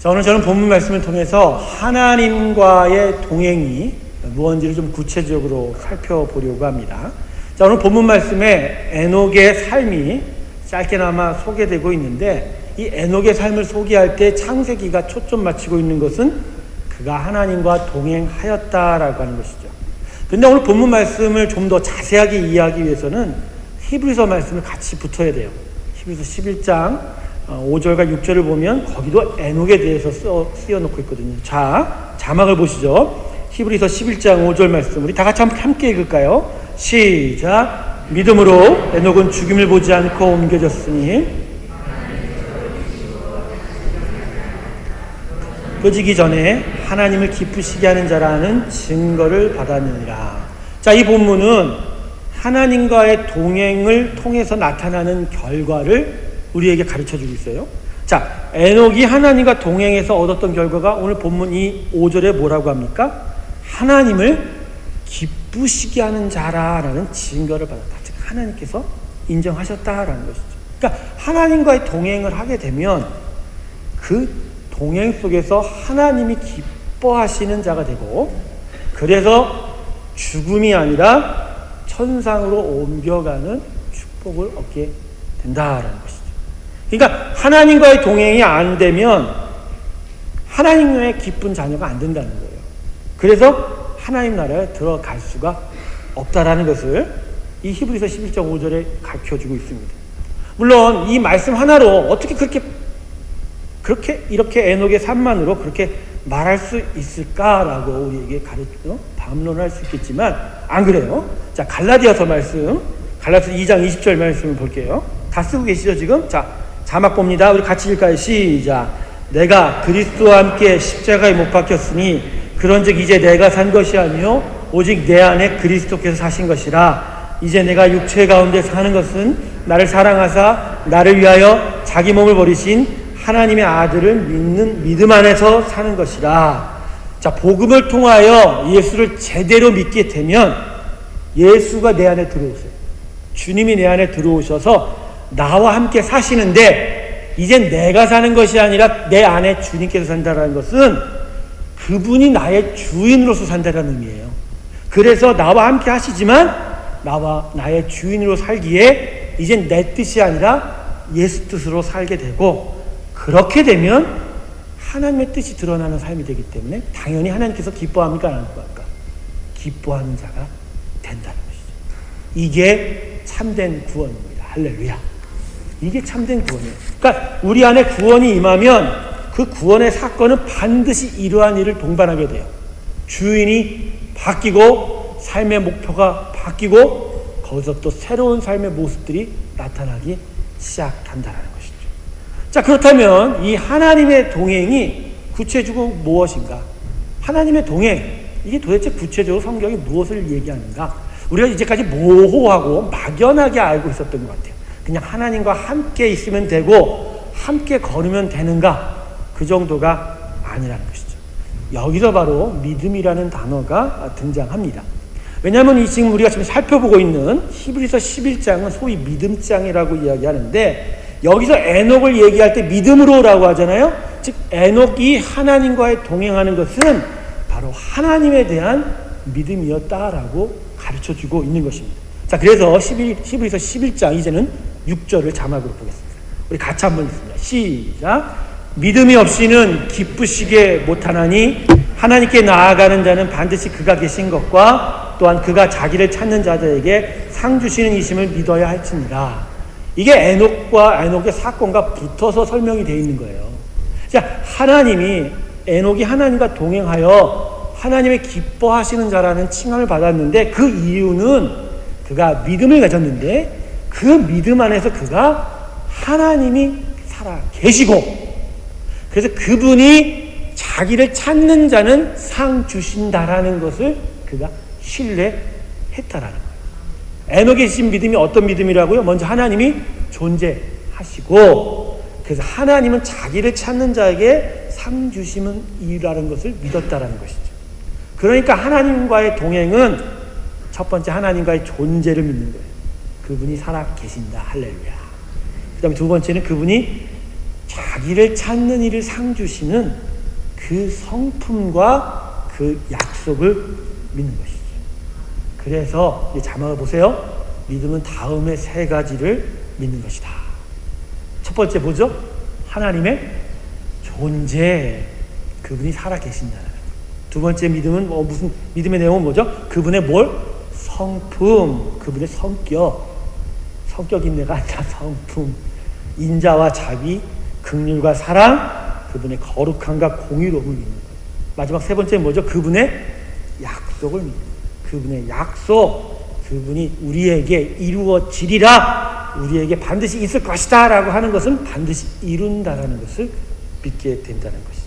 자, 오늘 저는 본문 말씀을 통해서 하나님과의 동행이 무엇인지를 좀 구체적으로 살펴보려고 합니다. 자, 오늘 본문 말씀에 에녹의 삶이 짧게나마 소개되고 있는데, 이 에녹의 삶을 소개할 때 창세기가 초점 맞추고 있는 것은 그가 하나님과 동행하였다라고 하는 것이죠. 그런데 오늘 본문 말씀을 좀 더 자세하게 이해하기 위해서는 히브리서 말씀을 같이 붙여야 돼요. 히브리서 11장 5절과 6절을 보면 거기도 에녹에 대해서 쓰여놓고 있거든요. 자, 자막을 보시죠. 히브리서 11장 5절 말씀 우리 다 같이 함께 읽을까요? 시작. 믿음으로 에녹은 죽임을 보지 않고 옮겨졌으니 꺼지기 전에 하나님을 기쁘시게 하는 자라는 증거를 받았느니라. 자, 이 본문은 하나님과의 동행을 통해서 나타나는 결과를 우리에게 가르쳐주고 있어요. 자, 에녹이 하나님과 동행해서 얻었던 결과가 오늘 본문 이 5절에 뭐라고 합니까? 하나님을 기쁘시게 하는 자라는 증거를 받았다. 즉 하나님께서 인정하셨다라는 것이죠. 그러니까 하나님과의 동행을 하게 되면 그 동행 속에서 하나님이 기뻐하시는 자가 되고, 그래서 죽음이 아니라 천상으로 옮겨가는 축복을 얻게 된다라는 것이죠. 그러니까 하나님과의 동행이 안 되면 하나님의 기쁜 자녀가 안 된다는 거예요. 그래서 하나님 나라에 들어갈 수가 없다라는 것을 이 히브리서 11장 5절에 가르쳐주고 있습니다. 물론 이 말씀 하나로 어떻게 그렇게 이렇게 에녹의 삶만으로 그렇게 말할 수 있을까라고 우리에게 반론을 할 수 있겠지만 안 그래요. 자, 갈라디아서 말씀, 갈라디아서 2장 20절 말씀을 볼게요. 다 쓰고 계시죠 지금? 자, 자막 봅니다. 우리 같이 읽을까요? 시작. 내가 그리스도와 함께 십자가에 못 박혔으니 그런즉 이제 내가 산 것이 아니요 오직 내 안에 그리스도께서 사신 것이라. 이제 내가 육체 가운데 사는 것은 나를 사랑하사 나를 위하여 자기 몸을 버리신 하나님의 아들을 믿는 믿음 안에서 사는 것이라. 자, 복음을 통하여 예수를 제대로 믿게 되면 예수가 내 안에 들어오세요. 주님이 내 안에 들어오셔서 나와 함께 사시는데, 이젠 내가 사는 것이 아니라 내 안에 주님께서 산다는 것은 그분이 나의 주인으로서 산다는 의미예요. 그래서 나와 함께 하시지만 나의 주인으로 살기에 이젠 내 뜻이 아니라 예수 뜻으로 살게 되고, 그렇게 되면 하나님의 뜻이 드러나는 삶이 되기 때문에 당연히 하나님께서 기뻐합니까? 안 기뻐합니까? 기뻐하는 자가 된다는 것이죠. 이게 참된 구원입니다. 할렐루야. 이게 참된 구원이에요. 그러니까 우리 안에 구원이 임하면 그 구원의 사건은 반드시 이러한 일을 동반하게 돼요. 주인이 바뀌고 삶의 목표가 바뀌고 거기서 또 새로운 삶의 모습들이 나타나기 시작한다는 것이죠. 자, 그렇다면 이 하나님의 동행이 구체적으로 무엇인가? 하나님의 동행, 이게 도대체 구체적으로 성경이 무엇을 얘기하는가? 우리가 이제까지 모호하고 막연하게 알고 있었던 것 같아요. 그냥 하나님과 함께 있으면 되고 함께 걸으면 되는가? 그 정도가 아니라는 것이죠. 여기서 바로 믿음이라는 단어가 등장합니다. 왜냐하면 이 지금 우리가 지금 살펴보고 있는 히브리서 11장은 소위 믿음장이라고 이야기하는데, 여기서 에녹을 얘기할 때 믿음으로라고 하잖아요. 즉 에녹이 하나님과의 동행하는 것은 바로 하나님에 대한 믿음이었다라고 가르쳐주고 있는 것입니다. 자, 그래서 히브리서 11장 이제는 6절을 자막으로 보겠습니다. 우리 같이 한번 읽습니다. 시작. 믿음이 없이는 기쁘시게 못하나니 하나님께 나아가는 자는 반드시 그가 계신 것과 또한 그가 자기를 찾는 자들에게 상 주시는 이심을 믿어야 할지니라. 이게 에녹의 사건과 붙어서 설명이 되어 있는 거예요. 자, 에녹이 하나님과 동행하여 하나님의 기뻐하시는 자라는 칭함을 받았는데, 그 이유는 그가 믿음을 가졌는데 그 믿음 안에서 그가 하나님이 살아 계시고, 그래서 그분이 자기를 찾는 자는 상 주신다라는 것을 그가 신뢰했다라는 거예요. 에녹의 신 믿음이 어떤 믿음이라고요? 먼저 하나님이 존재하시고, 그래서 하나님은 자기를 찾는 자에게 상 주심은 이라는 것을 믿었다라는 것이죠. 그러니까 하나님과의 동행은 첫 번째 하나님과의 존재를 믿는 거예요. 그분이 살아 계신다. 할렐루야. 그 다음에 두 번째는 그분이 자기를 찾는 이를 상 주시는 그 성품과 그 약속을 믿는 것이죠. 그래서 이 자막을 보세요. 믿음은 다음의 세 가지를 믿는 것이다. 첫 번째 뭐죠? 하나님의 존재, 그분이 살아계신다는 거예요. 두 번째 믿음은 무슨 믿음의 내용은 뭐죠? 그분의 성품, 그분의 성격인 내가 아니라 성품, 인자와 자비, 긍휼과 사랑, 그분의 거룩함과 공의로움을 믿는 거예요. 마지막 세 번째는 뭐죠? 그분의 약속을 믿는 거예요. 그분의 약속, 그분이 우리에게 이루어지리라, 우리에게 반드시 있을 것이다 라고 하는 것은 반드시 이룬다라는 것을 믿게 된다는 것이죠.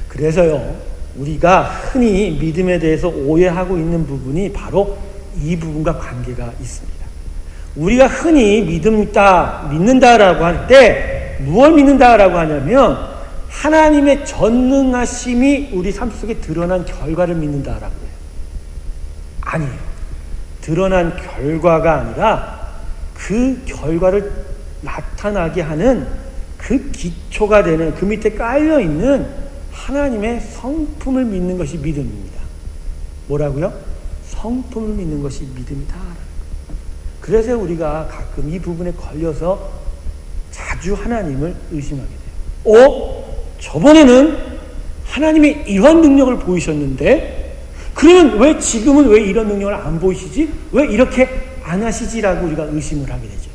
그래서요, 우리가 흔히 믿음에 대해서 오해하고 있는 부분이 바로 이 부분과 관계가 있습니다. 우리가 흔히 믿는다라고 할 때 무엇을 믿는다라고 하냐면 하나님의 전능하심이 우리 삶 속에 드러난 결과를 믿는다라고 해요. 아니에요. 드러난 결과가 아니라 그 결과를 나타나게 하는 그 기초가 되는, 그 밑에 깔려있는 하나님의 성품을 믿는 것이 믿음입니다. 뭐라고요? 성품을 믿는 것이 믿음이다. 그래서 우리가 가끔 이 부분에 걸려서 자주 하나님을 의심하게 돼요. 저번에는 하나님이 이런 능력을 보이셨는데 그러면 왜 지금은 왜 이런 능력을 안 보이시지? 왜 이렇게 안 하시지라고 우리가 의심을 하게 되죠.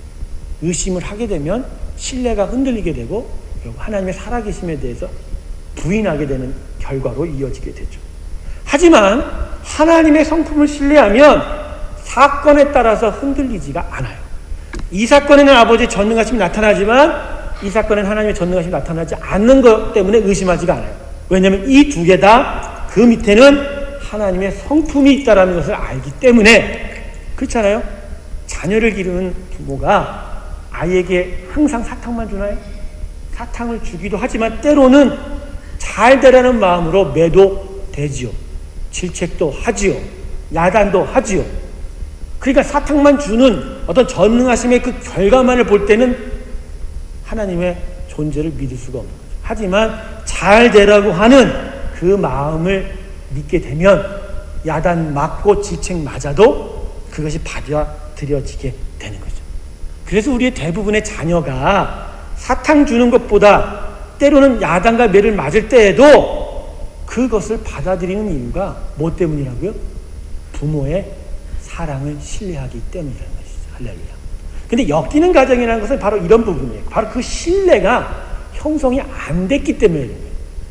의심을 하게 되면 신뢰가 흔들리게 되고 하나님의 살아계심에 대해서 부인하게 되는 결과로 이어지게 되죠. 하지만 하나님의 성품을 신뢰하면 사건에 따라서 흔들리지가 않아요. 이 사건에는 아버지의 전능하심이 나타나지만 이 사건에는 하나님의 전능하심이 나타나지 않는 것 때문에 의심하지가 않아요. 왜냐하면 이 두 개 다 그 밑에는 하나님의 성품이 있다는 것을 알기 때문에. 그렇잖아요? 자녀를 기르는 부모가 아이에게 항상 사탕만 주나요? 사탕을 주기도 하지만 때로는 잘 되라는 마음으로 매도되지요. 질책도 하지요. 야단도 하지요. 그러니까 사탕만 주는 어떤 전능하심의 그 결과만을 볼 때는 하나님의 존재를 믿을 수가 없는 거죠. 하지만 잘 되라고 하는 그 마음을 믿게 되면 야단 맞고 질책 맞아도 그것이 받아들여지게 되는 거죠. 그래서 우리의 대부분의 자녀가 사탕 주는 것보다 때로는 야단과 매를 맞을 때에도 그것을 받아들이는 이유가 뭐 때문이라고요? 부모의 사랑을 신뢰하기 때문이라는 것이죠. 할렐루야. 근데 엮이는 가정이라는 것은 바로 이런 부분이에요. 바로 그 신뢰가 형성이 안 됐기 때문에 그래요.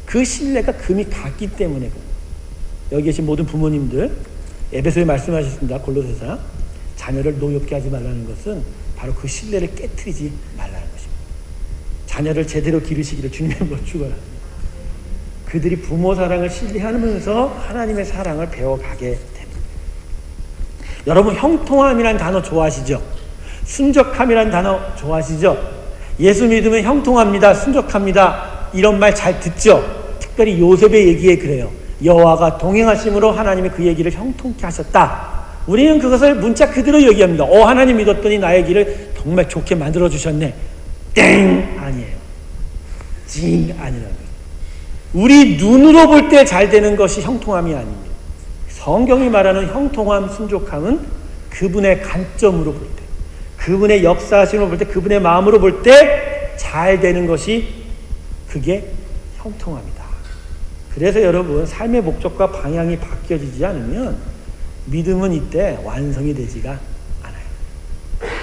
그 신뢰가 금이 갔기 때문에 그래요. 여기 계신 모든 부모님들, 에베소에 말씀하셨습니다. 골로새서 자녀를 노엽게 하지 말라는 것은 바로 그 신뢰를 깨트리지 말라는 것입니다. 자녀를 제대로 기르시기를 주님의 이름으로 축원합니다. 그들이 부모 사랑을 신뢰하면서 하나님의 사랑을 배워가게 됩니다. 여러분, 형통함이라는 단어 좋아하시죠? 순적함이라는 단어 좋아하시죠? 예수 믿으면 형통합니다, 순적합니다, 이런 말 잘 듣죠? 특별히 요셉의 얘기에 그래요. 여호와가 동행하심으로 하나님이 그 얘기를 형통케 하셨다. 우리는 그것을 문자 그대로 얘기합니다. 하나님 믿었더니 나의 길을 정말 좋게 만들어 주셨네. 땡! 아니에요. 징! 아니라는 거예요. 우리 눈으로 볼 때 잘 되는 것이 형통함이 아닙니다. 성경이 말하는 형통함, 순족함은 그분의 관점으로 볼 때, 그분의 역사하심으로 볼 때, 그분의 마음으로 볼 때 잘 되는 것이 그게 형통함이다. 그래서 여러분, 삶의 목적과 방향이 바뀌어지지 않으면 믿음은 이때 완성이 되지가 않아요.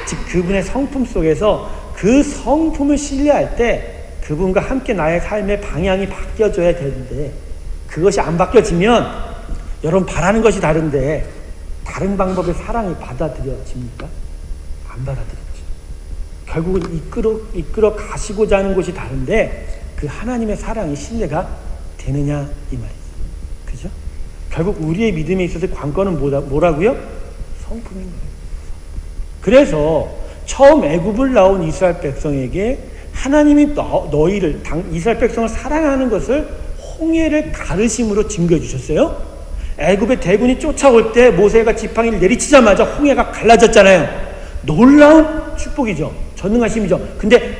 즉 그분의 성품 속에서 그 성품을 신뢰할 때 그분과 함께 나의 삶의 방향이 바뀌어져야 되는데 그것이 안 바뀌어지면 여러분 바라는 것이 다른데 다른 방법의 사랑이 받아들여집니까? 안 받아들여지죠. 결국은 이끌어 가시고자 하는 것이 다른데 그 하나님의 사랑이 신뢰가 되느냐 이 말이죠. 그죠? 결국 우리의 믿음에 있어서 관건은 뭐라고요? 성품인 거예요. 그래서 처음 애굽을 나온 이스라엘 백성에게 하나님이 너희를 이스라엘 백성을 사랑하는 것을 홍해를 가르심으로 증거해 주셨어요. 애굽의 대군이 쫓아올 때 모세가 지팡이를 내리치자마자 홍해가 갈라졌잖아요. 놀라운 축복이죠. 전능하심이죠. 근데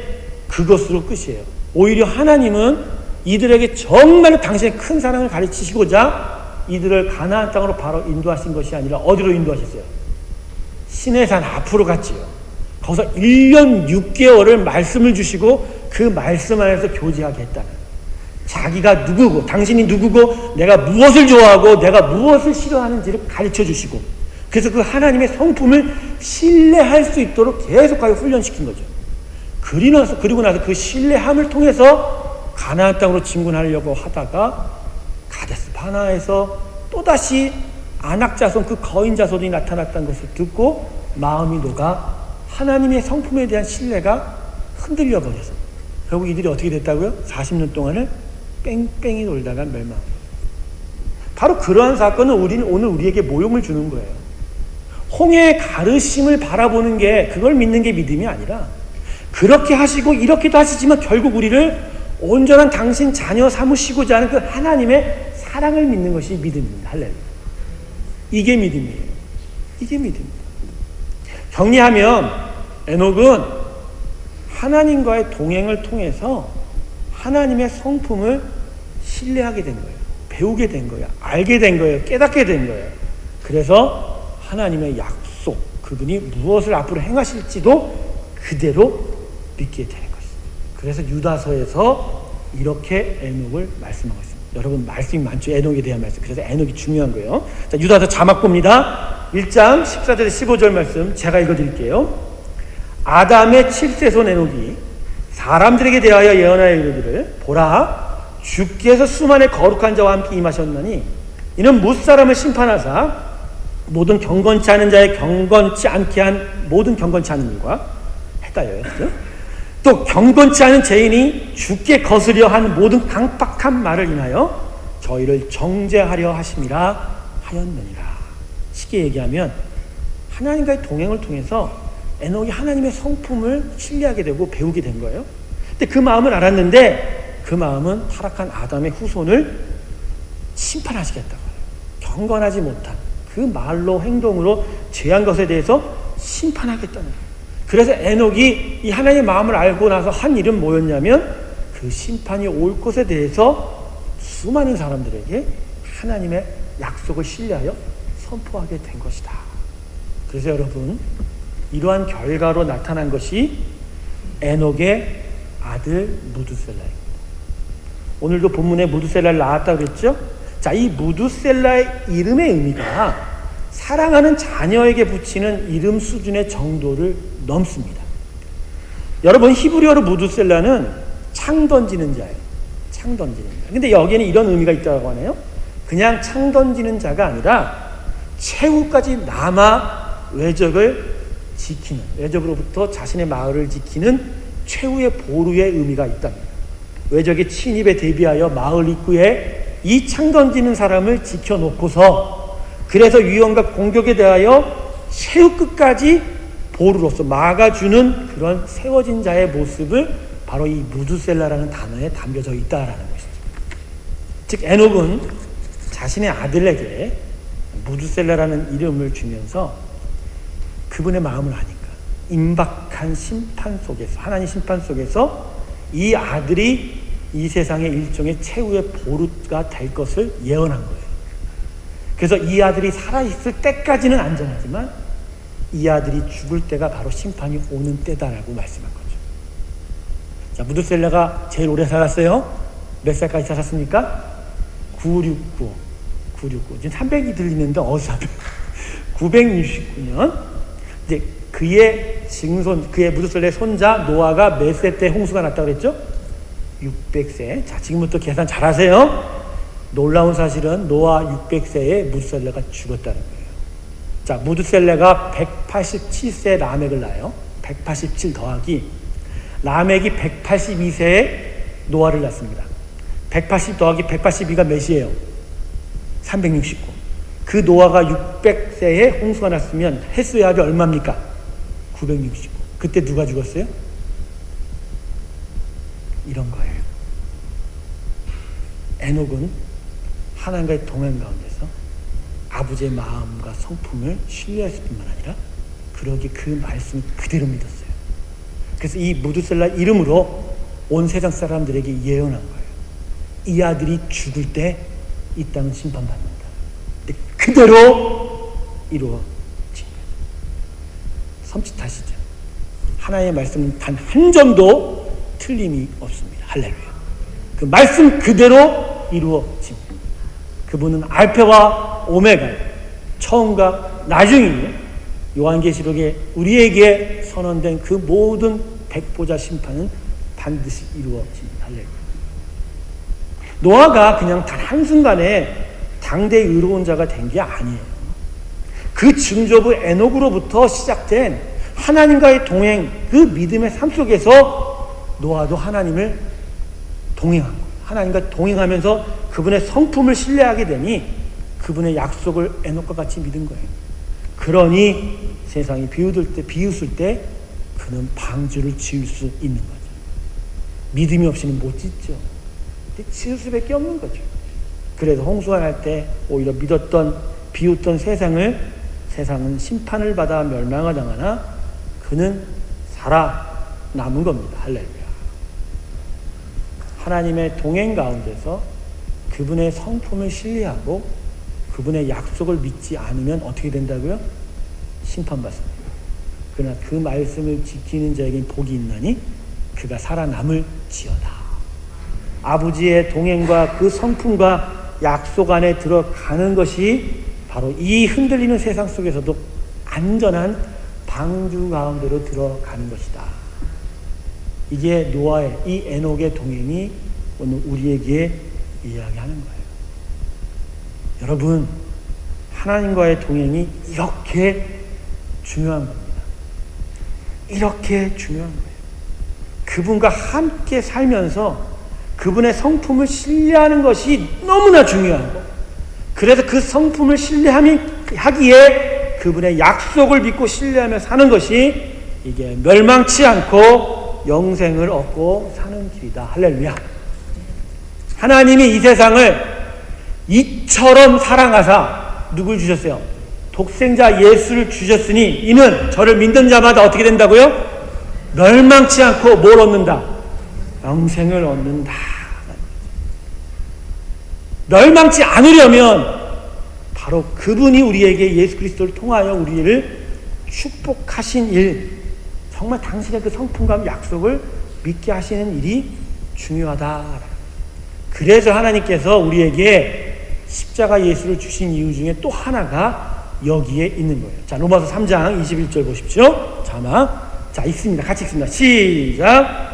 그것으로 끝이에요. 오히려 하나님은 이들에게 정말로 당신의 큰 사랑을 가르치시고자 이들을 가나안 땅으로 바로 인도하신 것이 아니라 어디로 인도하셨어요? 시내산 앞으로 갔지요. 거기서 1년 6개월을 말씀을 주시고 그 말씀 안에서 교제하겠다는, 자기가 누구고 당신이 누구고 내가 무엇을 좋아하고 내가 무엇을 싫어하는지를 가르쳐 주시고, 그래서 그 하나님의 성품을 신뢰할 수 있도록 계속하게 훈련시킨 거죠. 그리고 나서 그 신뢰함을 통해서 가나안 땅으로 진군하려고 하다가 가데스 바나에서 또다시 아낙 자손, 그 거인 자손이 나타났다는 것을 듣고 마음이 녹아 하나님의 성품에 대한 신뢰가 흔들려 버려서 결국 이들이 어떻게 됐다고요? 40년 동안을 뺑뺑이 돌다가 멸망. 바로 그러한 사건은 오늘 우리에게 모욕을 주는 거예요. 홍해의 가르심을 바라보는 게, 그걸 믿는 게 믿음이 아니라, 그렇게 하시고 이렇게도 하시지만 결국 우리를 온전한 당신 자녀 삼으시고자 하는 그 하나님의 사랑을 믿는 것이 믿음입니다. 할렐루야. 이게 믿음이에요. 이게 믿음입니다. 정리하면 에녹은 하나님과의 동행을 통해서 하나님의 성품을 신뢰하게 된 거예요. 배우게 된 거예요. 알게 된 거예요. 깨닫게 된 거예요. 그래서 하나님의 약속, 그분이 무엇을 앞으로 행하실지도 그대로 믿게 되는 것입니다. 그래서 유다서에서 이렇게 에녹을 말씀하고 있습니다. 여러분, 말씀이 많죠. 에녹에 대한 말씀. 그래서 에녹이 중요한 거예요. 자, 유다서 자막 봅니다. 1장 14절에 15절 말씀 제가 읽어드릴게요. 아담의 7세손 에녹이 사람들에게 대하여 예언하여 이르기를, 보라, 주께서 수만의 거룩한 자와 함께 임하셨나니 이는 무사람을 심판하사 모든 경건치 않은 자의 경건치 않게 한 모든 경건치 않은 일과, 헷갈려요. 그죠? 또 경건치 않은 죄인이 주께 거스려 한 모든 강팍한 말을 인하여 저희를 정죄하려 하심이라 하였느니라. 쉽게 얘기하면 하나님과의 동행을 통해서 에녹이 하나님의 성품을 신뢰하게 되고 배우게 된 거예요. 근데 그 마음을 알았는데 그 마음은 타락한 아담의 후손을 심판하시겠다고 해요. 경건하지 못한 그 말로 행동으로 죄한 것에 대해서 심판하겠다는 거예요. 그래서 에녹이 이 하나님의 마음을 알고 나서 한 일은 뭐였냐면 그 심판이 올 것에 대해서 수많은 사람들에게 하나님의 약속을 신뢰하여 선포하게 된 것이다. 그래서 여러분, 이러한 결과로 나타난 것이 에녹의 아들 무두셀라입니다. 오늘도 본문에 무두셀라를 낳았다고 그랬죠? 자, 이 무두셀라의 이름의 의미가 사랑하는 자녀에게 붙이는 이름 수준의 정도를 넘습니다. 여러분, 히브리어로 무두셀라는 창 던지는 자예요. 창 던지는 자. 근데 여기에는 이런 의미가 있다고 하네요. 그냥 창 던지는 자가 아니라 최후까지 남아 외적을 지키는, 외적으로부터 자신의 마을을 지키는 최후의 보루의 의미가 있답니다. 외적의 침입에 대비하여 마을 입구에 이 창 던지는 사람을 지켜놓고서, 그래서 위험과 공격에 대하여 최후 끝까지 보루로서 막아주는 그런 세워진 자의 모습을 바로 이 무두셀라라는 단어에 담겨져 있다라는 것이죠. 즉 에녹은 자신의 아들에게 무두셀라라는 이름을 주면서 그분의 마음을 아니까 임박한 심판 속에서, 하나님 심판 속에서 이 아들이 이 세상의 일종의 최후의 보루가 될 것을 예언한 거예요. 그래서 이 아들이 살아있을 때까지는 안전하지만 이 아들이 죽을 때가 바로 심판이 오는 때다라고 말씀한 거죠. 자, 무두셀라가 제일 오래 살았어요. 몇 살까지 살았습니까? 969. 지금 300이 들리는데 어디서 969년. 이제 그의 증손, 그의 무두셀라의 손자 노아가 몇 세 때 홍수가 났다고 그랬죠? 600세. 자, 지금부터 계산 잘하세요. 놀라운 사실은 노아 600세에 무두셀라가 죽었다는 거예요. 자, 무두셀라가 187세 라멕을 낳아요. 187 더하기 라멕이 182세에 노아를 낳습니다. 180 더하기 182가 몇이에요? 369. 그 노아가 600세에 홍수가 났으면 횟수의 합이 얼마입니까? 969. 그때 누가 죽었어요? 이런 거예요. 에녹은 하나님과의 동행 가운데서 아버지의 마음과 성품을 신뢰했을 뿐만 아니라 그러기 그 말씀을 그대로 믿었어요. 그래서 이 무드셀라 이름으로 온 세상 사람들에게 예언한 거예요. 이 아들이 죽을 때 이 땅은 심판받는다. 근데 그대로 이루어진 거예요. 섬찟하시죠? 하나님의 말씀은 단 한 점도 틀림이 없습니다. 할렐루야. 그 말씀 그대로 이루어진 거예요. 그분은 알파와 오메가, 처음과 나중이에요. 요한계시록에 우리에게 선언된 그 모든 백보자 심판은 반드시 이루어집니다. 할렐루야. 노아가 그냥 단 한순간에 당대의 의로운 자가 된 게 아니에요. 그 증조부 에녹으로부터 시작된 하나님과의 동행, 그 믿음의 삶 속에서 노아도 하나님을 동행한 거예요. 하나님과 동행하면서 그분의 성품을 신뢰하게 되니 그분의 약속을 에녹과 같이 믿은 거예요. 그러니 세상이 비웃을 때 그는 방주를 지을 수 있는 거죠. 믿음이 없이는 못 짓죠. 지을 수밖에 없는 거죠. 그래서 홍수가 날 때 오히려 믿었던 비웃던 세상은 심판을 받아 멸망을 당하나 그는 살아남은 겁니다. 할렐루야. 하나님의 동행 가운데서 그분의 성품을 신뢰하고 그분의 약속을 믿지 않으면 어떻게 된다고요? 심판받습니다. 그러나 그 말씀을 지키는 자에게는 복이 있나니 그가 살아남을지어다. 아버지의 동행과 그 성품과 약속 안에 들어가는 것이 바로 이 흔들리는 세상 속에서도 안전한 방주 가운데로 들어가는 것이다. 이게 노아의, 이 에녹의 동행이 오늘 우리에게 이야기하는 거예요. 여러분, 하나님과의 동행이 이렇게 중요한 겁니다. 이렇게 중요한 거예요. 그분과 함께 살면서 그분의 성품을 신뢰하는 것이 너무나 중요하고, 그래서 그 성품을 신뢰하기에 그분의 약속을 믿고 신뢰하며 사는 것이 이게 멸망치 않고 영생을 얻고 사는 길이다. 할렐루야. 하나님이 이 세상을 이처럼 사랑하사 누굴 주셨어요? 독생자 예수를 주셨으니 이는 저를 믿는 자마다 어떻게 된다고요? 멸망치 않고 뭘 얻는다? 영생을 얻는다. 멸망치 않으려면 바로 그분이 우리에게 예수 그리스도를 통하여 우리를 축복하신 일, 정말 당신의 그 성품과 약속을 믿게 하시는 일이 중요하다. 그래서 하나님께서 우리에게 십자가 예수를 주신 이유 중에 또 하나가 여기에 있는 거예요. 자, 로마서 3장 21절 보십시오. 자, 읽습니다. 같이 읽습니다. 시작.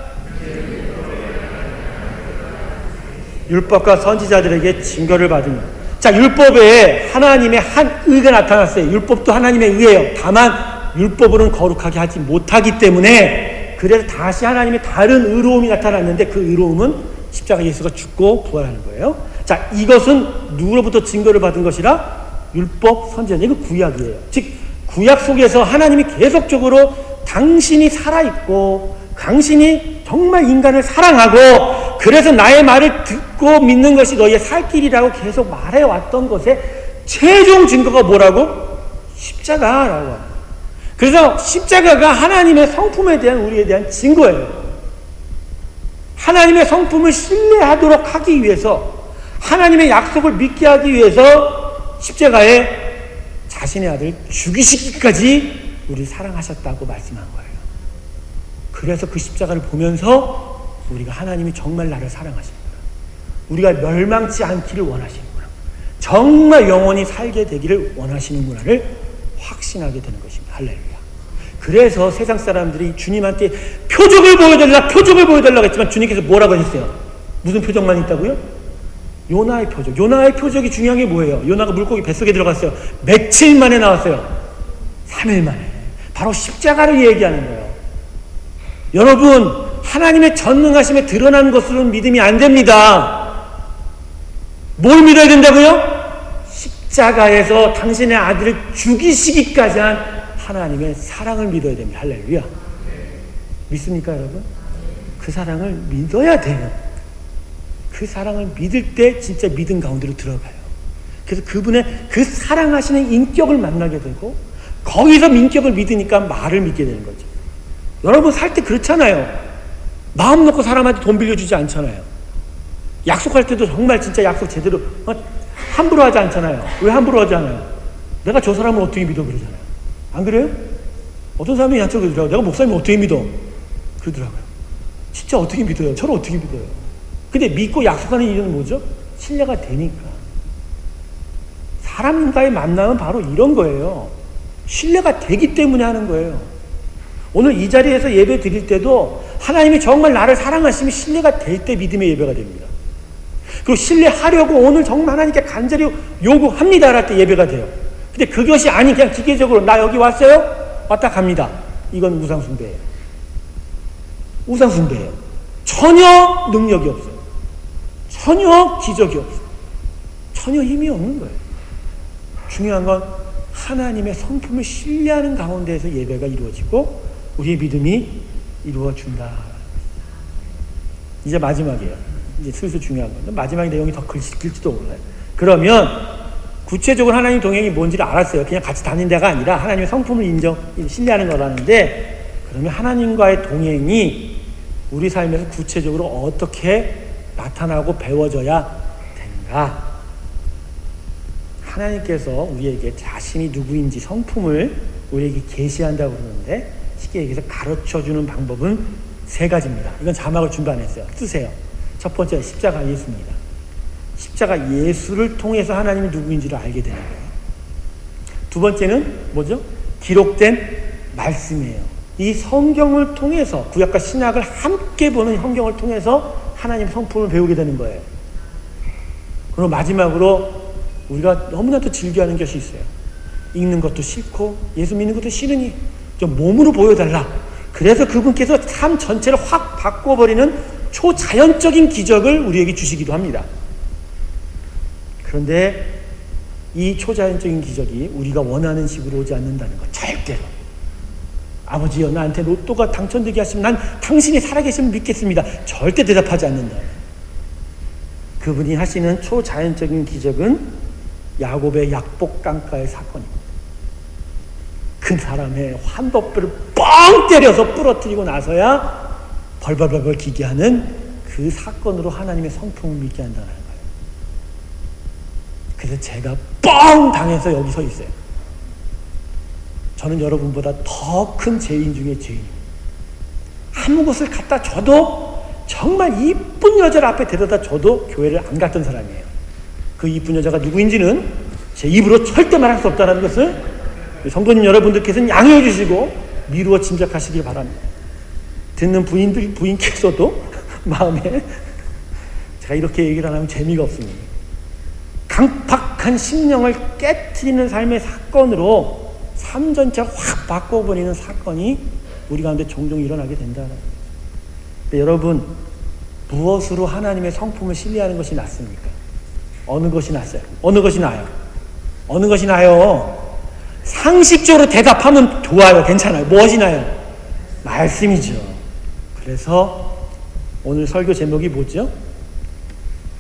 율법과 선지자들에게 증거를 받으며. 자, 율법에 하나님의 한 의가 나타났어요. 율법도 하나님의 의예요. 다만 율법으로는 거룩하게 하지 못하기 때문에, 그래서 다시 하나님의 다른 의로움이 나타났는데 그 의로움은 십자가 예수가 죽고 부활하는 거예요. 자, 이것은 누구로부터 증거를 받은 것이라? 율법, 선지자. 이거 구약이에요. 즉 구약 속에서 하나님이 계속적으로 당신이 살아있고 당신이 정말 인간을 사랑하고 그래서 나의 말을 듣고 믿는 것이 너희의 살 길이라고 계속 말해왔던 것의 최종 증거가 뭐라고? 십자가라고 합니다. 그래서 십자가가 하나님의 성품에 대한 우리에 대한 증거예요. 하나님의 성품을 신뢰하도록 하기 위해서, 하나님의 약속을 믿게 하기 위해서 십자가에 자신의 아들 죽이시기까지 우리를 사랑하셨다고 말씀한 거예요. 그래서 그 십자가를 보면서 우리가 하나님이 정말 나를 사랑하시는구나, 우리가 멸망치 않기를 원하시는구나, 정말 영원히 살게 되기를 원하시는구나를 확신하게 되는 것입니다. 할렐루야. 그래서 세상 사람들이 주님한테 표적을 보여달라고 했지만 주님께서 뭐라고 하셨어요? 무슨 표적만 있다고요? 요나의 표적. 요나의 표적이 중요한 게 뭐예요? 요나가 물고기 뱃속에 들어갔어요. 며칠 만에 나왔어요? 3일 만에. 바로 십자가를 얘기하는 거예요. 여러분, 하나님의 전능하심에 드러난 것으로는 믿음이 안 됩니다. 뭘 믿어야 된다고요? 십자가에서 당신의 아들을 죽이시기까지 한 하나님의 사랑을 믿어야 됩니다. 할렐루야. 믿습니까, 여러분? 그 사랑을 믿어야 돼요. 그 사랑을 믿을 때 진짜 믿음 가운데로 들어가요. 그래서 그분의 그 사랑하시는 인격을 만나게 되고, 거기서 인격을 믿으니까 말을 믿게 되는 거죠. 여러분 살 때 그렇잖아요. 마음 놓고 사람한테 돈 빌려주지 않잖아요. 약속할 때도 정말 진짜 약속 제대로 함부로 하지 않잖아요. 왜 함부로 하지 않아요? 내가 저 사람을 어떻게 믿어 그러잖아요. 안 그래요? 어떤 사람이 약속을 그러더라고요. 내가 목사님을 어떻게 믿어? 그러더라고요. 진짜 어떻게 믿어요? 저를 어떻게 믿어요? 근데 믿고 약속하는 이유는 뭐죠? 신뢰가 되니까. 사람과의 만남은 바로 이런 거예요. 신뢰가 되기 때문에 하는 거예요. 오늘 이 자리에서 예배 드릴 때도 하나님이 정말 나를 사랑하시면 신뢰가 될 때 믿음의 예배가 됩니다. 그리고 신뢰하려고 오늘 정말 하나님께 간절히 요구합니다 할 때 예배가 돼요. 근데 그것이 아닌 그냥 기계적으로 나 여기 왔어요? 왔다 갑니다. 이건 우상숭배예요. 우상숭배예요. 전혀 능력이 없어요. 전혀 기적이 없어요. 전혀 힘이 없는 거예요. 중요한 건 하나님의 성품을 신뢰하는 가운데에서 예배가 이루어지고 우리의 믿음이 이루어진다. 이제 마지막이에요. 이제 슬슬 중요한 건데 마지막 내용이 더 길지도 몰라요. 그러면 구체적으로 하나님 동행이 뭔지를 알았어요. 그냥 같이 다닌 데가 아니라 하나님의 성품을 신뢰하는 거라는데, 그러면 하나님과의 동행이 우리 삶에서 구체적으로 어떻게 나타나고 배워져야 되는가? 하나님께서 우리에게 자신이 누구인지 성품을 우리에게 계시한다고 그러는데, 쉽게 얘기해서 가르쳐주는 방법은 3가지입니다. 이건 자막을 준비 안 했어요. 쓰세요. 첫 번째, 십자가 예수입니다. 십자가 예수를 통해서 하나님이 누구인지를 알게 되는 거예요. 두 번째는 뭐죠? 기록된 말씀이에요. 이 성경을 통해서, 구약과 신약을 함께 보는 성경을 통해서 하나님의 성품을 배우게 되는 거예요. 그리고 마지막으로 우리가 너무나도 즐겨하는 것이 있어요. 읽는 것도 싫고 예수 믿는 것도 싫으니 좀 몸으로 보여달라. 그래서 그분께서 삶 전체를 확 바꿔버리는 초자연적인 기적을 우리에게 주시기도 합니다. 그런데 이 초자연적인 기적이 우리가 원하는 식으로 오지 않는다는 것, 절대로. 아버지여, 나한테 로또가 당첨되게 하시면 난 당신이 살아계시면 믿겠습니다. 절대 대답하지 않는다. 그분이 하시는 초자연적인 기적은 야곱의 약복 깡가의 사건입니다. 그 사람의 환도뼈를 뻥 때려서 부러뜨리고 나서야 벌벌벌벌 기게 하는 그 사건으로 하나님의 성품을 믿게 한다는 거예요. 그래서 제가 뻥 당해서 여기 서 있어요. 저는 여러분보다 더 큰 죄인 중에 죄인입니다. 아무것을 갖다 줘도, 정말 이쁜 여자를 앞에 데려다 줘도 교회를 안 갔던 사람이에요. 그 이쁜 여자가 누구인지는 제 입으로 절대 말할 수 없다는 것을 성도님 여러분들께서는 양해해 주시고 미루어 짐작하시길 바랍니다. 듣는 부인께서도 마음에, 제가 이렇게 얘기를 안 하면 재미가 없습니다. 강팍한 심령을 깨트리는 삶의 사건으로 삶 전체를 확 바꿔버리는 사건이 우리 가운데 종종 일어나게 된다는 거예요. 근데 여러분, 무엇으로 하나님의 성품을 신뢰하는 것이 낫습니까? 어느 것이 낫어요? 어느 것이 나아요? 어느 것이 나아요? 상식적으로 대답하면 좋아요. 괜찮아요. 무엇이 나아요? 말씀이죠. 그래서 오늘 설교 제목이 뭐죠?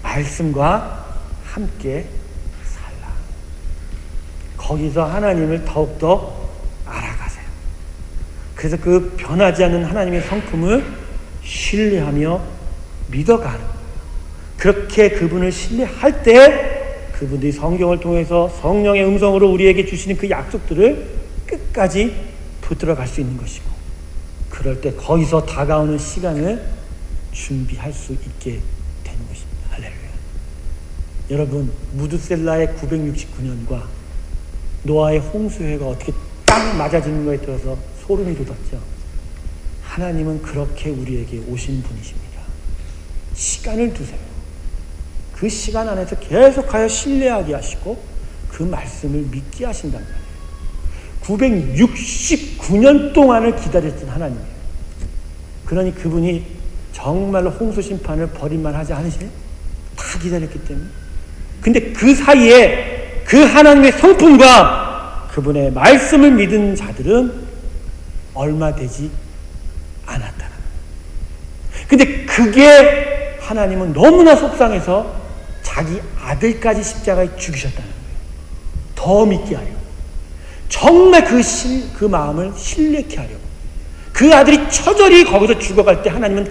말씀과 함께 살라. 거기서 하나님을 더욱더 알아가세요. 그래서 그 변하지 않는 하나님의 성품을 신뢰하며 믿어가는 거예요. 그렇게 그분을 신뢰할 때 그분들이 성경을 통해서 성령의 음성으로 우리에게 주시는 그 약속들을 끝까지 붙들어갈 수 있는 것이고, 그럴 때 거기서 다가오는 시간을 준비할 수 있게 되는 것입니다. 할렐루야. 여러분, 무드셀라의 969년과 노아의 홍수해가 어떻게 딱 맞아지는 거에 들어서 소름이 돋았죠. 하나님은 그렇게 우리에게 오신 분이십니다. 시간을 두세요. 그 시간 안에서 계속하여 신뢰하게 하시고 그 말씀을 믿게 하신단 말이에요. 969년 동안을 기다렸던 하나님이에요. 그러니 그분이 정말로 홍수 심판을 버릴만 하지 않으세요? 다 기다렸기 때문에. 근데 그 사이에 그 하나님의 성품과 그분의 말씀을 믿은 자들은 얼마 되지 않았다는 거예요. 근데 그게 하나님은 너무나 속상해서 자기 아들까지 십자가에 죽이셨다는 거예요. 더 믿게 하려고. 정말 그 마음을 신뢰케 하려고. 그 아들이 처절히 거기서 죽어갈 때 하나님은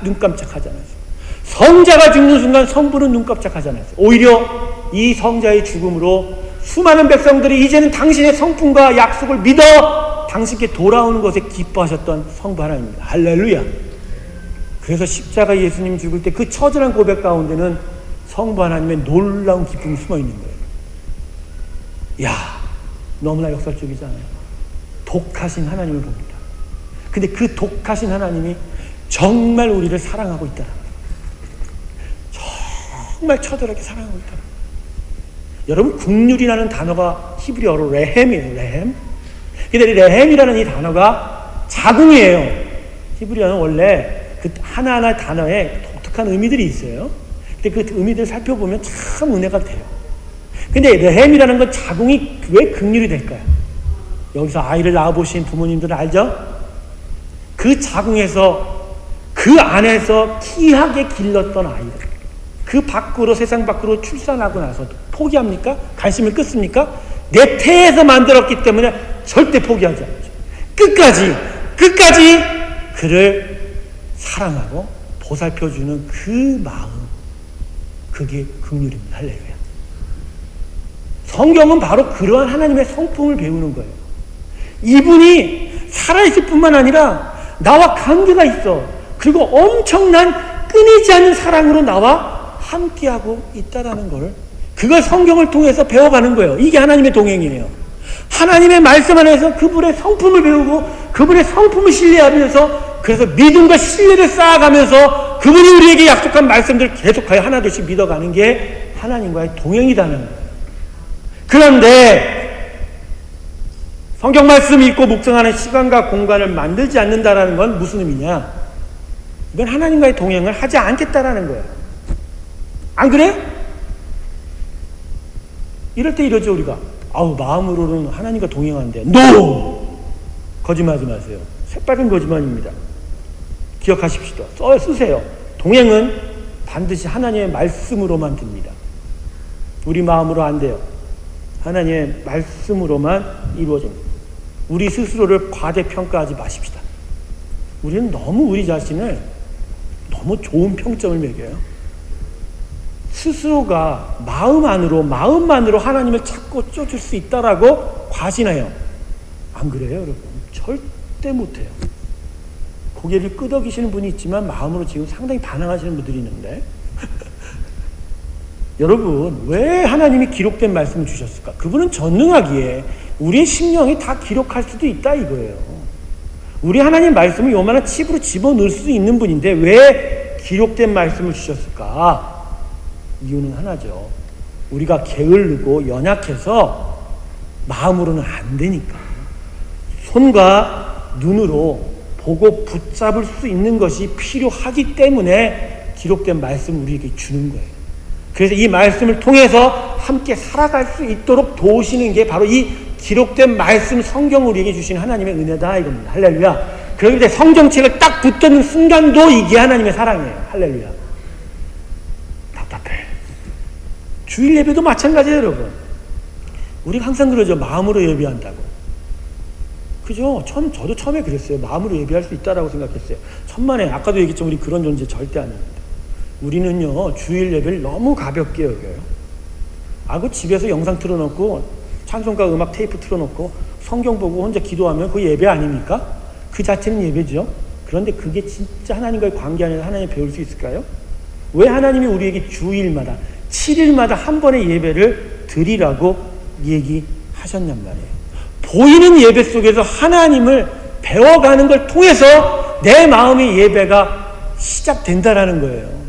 눈 깜짝하지 않았어요. 성자가 죽는 순간 성부는 눈 깜짝하지 않았어요. 오히려 이 성자의 죽음으로 수많은 백성들이 이제는 당신의 성품과 약속을 믿어 당신께 돌아오는 것에 기뻐하셨던 성부 하나님입니다. 할렐루야. 그래서 십자가 예수님 죽을 때 그 처절한 고백 가운데는 성부 하나님의 놀라운 기쁨이 숨어 있는 거예요. 이야, 너무나 역설적이지 않아요? 독하신 하나님을 봅니다. 근데 그 독하신 하나님이 정말 우리를 사랑하고 있다는 거예요. 정말 처절하게 사랑하고 있다는 거예요. 여러분, 국률이라는 단어가 히브리어로 레헴이에요. 레헴. 근데 레헴이라는 이 단어가 자궁이에요. 히브리어는 원래 그 하나하나 단어에 독특한 의미들이 있어요. 근데 그 의미들을 살펴보면 참 은혜가 돼요. 근데 레헴이라는 건 자궁이 왜 긍휼이 될까요? 여기서 아이를 낳아보신 부모님들은 알죠? 그 자궁에서, 그 안에서 귀하게 길렀던 아이들, 그 밖으로, 세상 밖으로 출산하고 나서도 포기합니까? 관심을 끊습니까? 내 태에서 만들었기 때문에 절대 포기하지 않죠. 끝까지 그를 사랑하고 보살펴주는 그 마음, 그게 긍휼입니다. 할렐루야. 성경은 바로 그러한 하나님의 성품을 배우는 거예요. 이분이 살아있을 뿐만 아니라 나와 관계가 있어. 그리고 엄청난 끊이지 않는 사랑으로 나와 함께하고 있다라는 걸, 그걸 성경을 통해서 배워가는 거예요. 이게 하나님의 동행이에요. 하나님의 말씀 안에서 그분의 성품을 배우고 그분의 성품을 신뢰하면서, 그래서 믿음과 신뢰를 쌓아가면서 그분이 우리에게 약속한 말씀들을 계속하여 하나둘씩 믿어가는 게 하나님과의 동행이라는 거예요. 그런데 성경 말씀 읽고 묵상하는 시간과 공간을 만들지 않는다라는 건 무슨 의미냐? 이건 하나님과의 동행을 하지 않겠다라는 거예요. 안 그래? 이럴 때 이러죠, 우리가. 마음으로는 하나님과 동행한대요. NO! 거짓말하지 마세요. 새빨간 거짓말입니다. 기억하십시오. 쓰세요. 동행은 반드시 하나님의 말씀으로만 됩니다. 우리 마음으로 안 돼요. 하나님의 말씀으로만 이루어집니다. 우리 스스로를 과대평가하지 마십시다. 우리는 너무 우리 자신을 너무 좋은 평점을 매겨요. 스스로가 마음만으로 하나님을 찾고 쫓을 수 있다라고 과신해요. 안 그래요, 여러분? 절대 못해요. 고개를 끄덕이시는 분이 있지만 마음으로 지금 상당히 반항하시는 분들이 있는데 여러분, 왜 하나님이 기록된 말씀을 주셨을까? 그분은 전능하기에 우리의 심령이 다 기록할 수도 있다 이거예요. 우리 하나님 말씀을 요만한 칩으로 집어넣을 수 있는 분인데 왜 기록된 말씀을 주셨을까? 이유는 하나죠. 우리가 게을르고 연약해서 마음으로는 안 되니까. 손과 눈으로 보고 붙잡을 수 있는 것이 필요하기 때문에 기록된 말씀을 우리에게 주는 거예요. 그래서 이 말씀을 통해서 함께 살아갈 수 있도록 도우시는 게 바로 이 기록된 말씀, 성경을 우리에게 주신 하나님의 은혜다 이겁니다. 할렐루야. 그런데 성경책을 딱 붙드는 순간도 이게 하나님의 사랑이에요. 할렐루야. 답답해. 주일 예배도 마찬가지예요, 여러분. 우리가 항상 그러죠. 마음으로 예배한다고. 그죠? 저도 처음에 그랬어요. 마음으로 예배할 수 있다라고 생각했어요. 천만에, 아까도 얘기했지만 우리 그런 존재 절대 아닙니다. 우리는요, 주일 예배를 너무 가볍게 여겨요. 그 집에서 영상 틀어놓고, 찬송가 음악 테이프 틀어놓고, 성경 보고 혼자 기도하면 그 예배 아닙니까? 그 자체는 예배죠. 그런데 그게 진짜 하나님과의 관계 안에서 하나님 배울 수 있을까요? 왜 하나님이 우리에게 주일마다, 7일마다 한 번의 예배를 드리라고 얘기하셨냔 말이에요. 보이는 예배 속에서 하나님을 배워가는 걸 통해서 내 마음의 예배가 시작된다라는 거예요.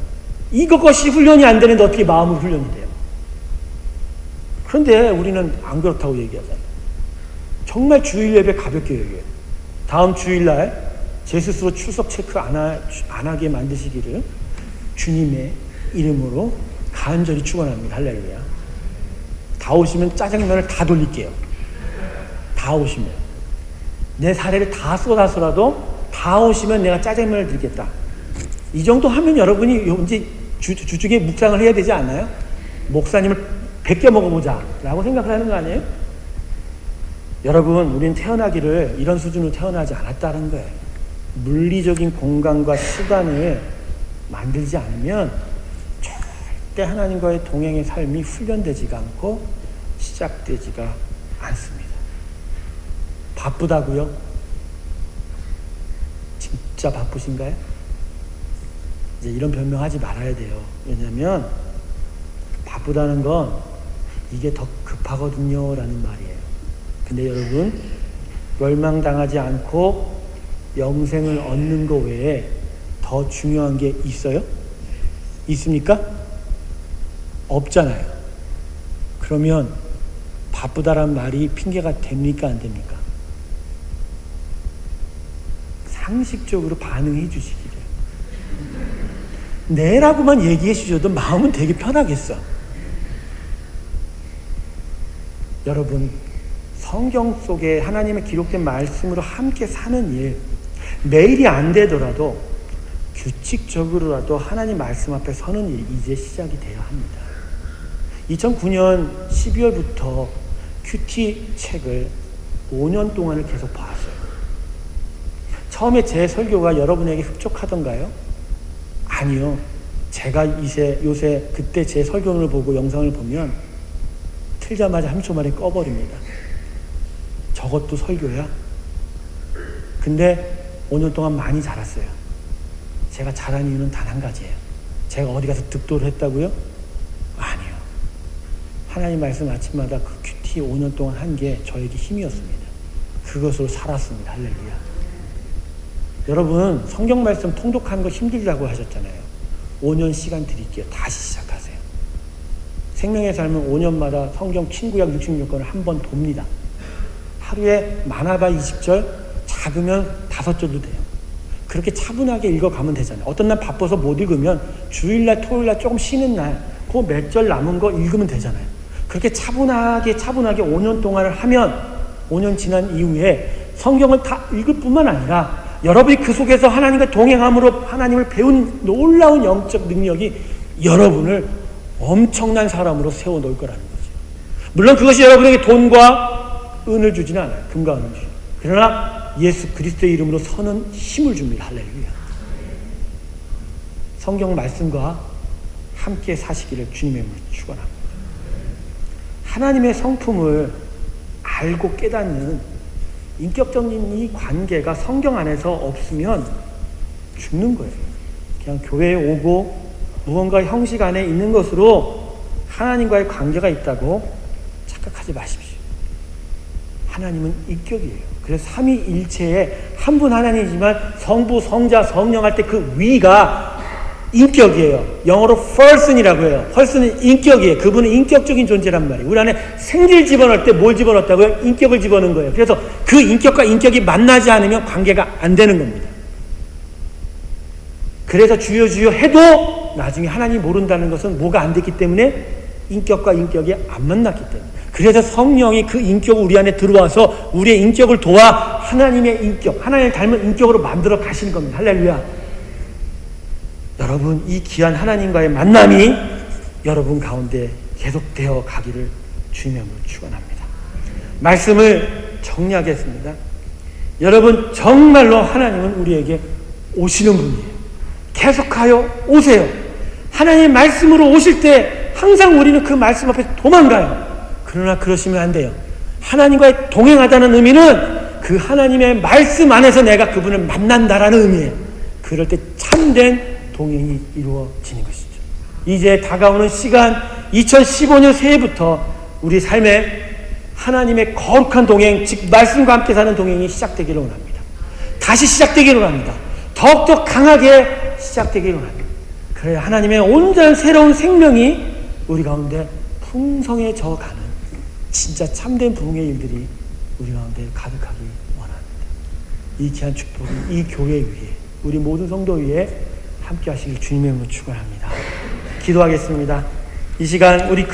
이것이 훈련이 안 되는데 어떻게 마음의 훈련이 돼요? 그런데 우리는 안 그렇다고 얘기하잖아요. 정말 주일 예배 가볍게 여겨요. 다음 주일날 제 스스로 출석 체크 안 하게 만드시기를 주님의 이름으로 간절히 축원합니다. 할렐루야. 다 오시면 짜장면을 다 돌릴게요. 다 오시면. 내 사례를 다 쏟아서라도 다 오시면 내가 짜장면을 드리겠다. 이 정도 하면 여러분이 이제 주중에 묵상을 해야 되지 않나요? 목사님을 100개 먹어보자 라고 생각을 하는 거 아니에요? 여러분, 우리는 태어나기를 이런 수준으로 태어나지 않았다는 거예요. 물리적인 공간과 시간을 만들지 않으면 절대 하나님과의 동행의 삶이 훈련되지가 않고 시작되지가 않습니다. 바쁘다고요? 진짜 바쁘신가요? 이제 이런 변명하지 말아야 돼요. 왜냐하면 바쁘다는 건 이게 더 급하거든요 라는 말이에요. 근데 여러분, 멸망당하지 않고 영생을 얻는 것 외에 더 중요한 게 있어요? 있습니까? 없잖아요. 그러면 바쁘다란 말이 핑계가 됩니까? 안 됩니까? 상식적으로 반응해 주시기를. 네라고만 얘기해 주셔도 마음은 되게 편하겠어. 여러분, 성경 속에 하나님의 기록된 말씀으로 함께 사는 일, 매일이 안 되더라도 규칙적으로라도 하나님 말씀 앞에 서는 일이 이제 시작이 돼야 합니다. 2009년 12월부터 큐티 책을 5년 동안을 계속 봤어요. 처음에 제 설교가 여러분에게 흡족하던가요? 아니요. 제가 요새 그때 제 설교를 보고 영상을 보면 틀자마자 3초 만에 꺼버립니다. 저것도 설교야? 근데 5년 동안 많이 자랐어요. 제가 자란 이유는 단 한 가지예요. 제가 어디 가서 득도를 했다고요? 아니요. 하나님 말씀 아침마다 그 큐티 5년 동안 한 게 저에게 힘이었습니다. 그것으로 살았습니다. 할렐루야. 여러분, 성경 말씀 통독하는 거 힘들다고 하셨잖아요. 5년 시간 드릴게요. 다시 시작하세요. 생명의 삶은 5년마다 성경 친구약 66권을 한 번 돕니다. 하루에 많아봐 20절, 작으면 5절도 돼요. 그렇게 차분하게 읽어가면 되잖아요. 어떤 날 바빠서 못 읽으면 주일날, 토요일날 조금 쉬는 날, 그 몇 절 남은 거 읽으면 되잖아요. 그렇게 차분하게 5년 동안을 하면 5년 지난 이후에 성경을 다 읽을 뿐만 아니라 여러분이 그 속에서 하나님과 동행함으로 하나님을 배운 놀라운 영적 능력이 여러분을 엄청난 사람으로 세워놓을 거라는 거죠. 물론 그것이 여러분에게 돈과 은을 주지는 않아요. 금과 은을 주죠. 그러나 예수 그리스도의 이름으로 서는 힘을 줍니다. 할렐루야. 성경 말씀과 함께 사시기를 주님의 이름으로 축원합니다. 하나님의 성품을 알고 깨닫는 인격적인 이 관계가 성경 안에서 없으면 죽는 거예요. 그냥 교회에 오고 무언가 형식 안에 있는 것으로 하나님과의 관계가 있다고 착각하지 마십시오. 하나님은 인격이에요. 그래서 삼위일체의 한 분 하나님이지만 성부, 성자, 성령 할 때 그 위가 인격이에요. 영어로 person이라고 해요. person은 인격이에요. 그분은 인격적인 존재란 말이에요. 우리 안에 생기를 집어넣을 때 뭘 집어넣었다고요? 인격을 집어넣은 거예요. 그래서 그 인격과 인격이 만나지 않으면 관계가 안 되는 겁니다. 그래서 주여 주여 해도 나중에 하나님 모른다는 것은 뭐가 안 됐기 때문에 인격과 인격이 안 만났기 때문에. 그래서 성령이 그 인격을 우리 안에 들어와서 우리의 인격을 도와 하나님의 인격, 하나님을 닮은 인격으로 만들어 가시는 겁니다. 할렐루야. 여러분, 이 귀한 하나님과의 만남이 여러분 가운데 계속되어 가기를 주님의 이름으로 축원합니다. 말씀을 정리하겠습니다. 여러분, 정말로 하나님은 우리에게 오시는 분이에요. 계속하여 오세요. 하나님의 말씀으로 오실 때 항상 우리는 그 말씀 앞에 도망가요. 그러나 그러시면 안 돼요. 하나님과의 동행하다는 의미는 그 하나님의 말씀 안에서 내가 그분을 만난다라는 의미예요. 그럴 때 참된 동행이 이루어지는 것이죠. 이제 다가오는 시간 2015년 새해부터 우리 삶에 하나님의 거룩한 동행, 즉 말씀과 함께 사는 동행이 시작되기를 원합니다. 다시 되기를 원합니다. 더욱더 강하게 시작되기를 원합니다. 그래야 하나님의 온전한 새로운 생명이 우리 가운데 풍성해져 가는 진짜 참된 부흥의 일들이 우리 가운데 가득하기 원합니다. 이 귀한 축복이 이 교회 위에, 우리 모든 성도 위에 함께 하시길 주님의 이름으로 축원합니다. 기도하겠습니다. 이 시간 우리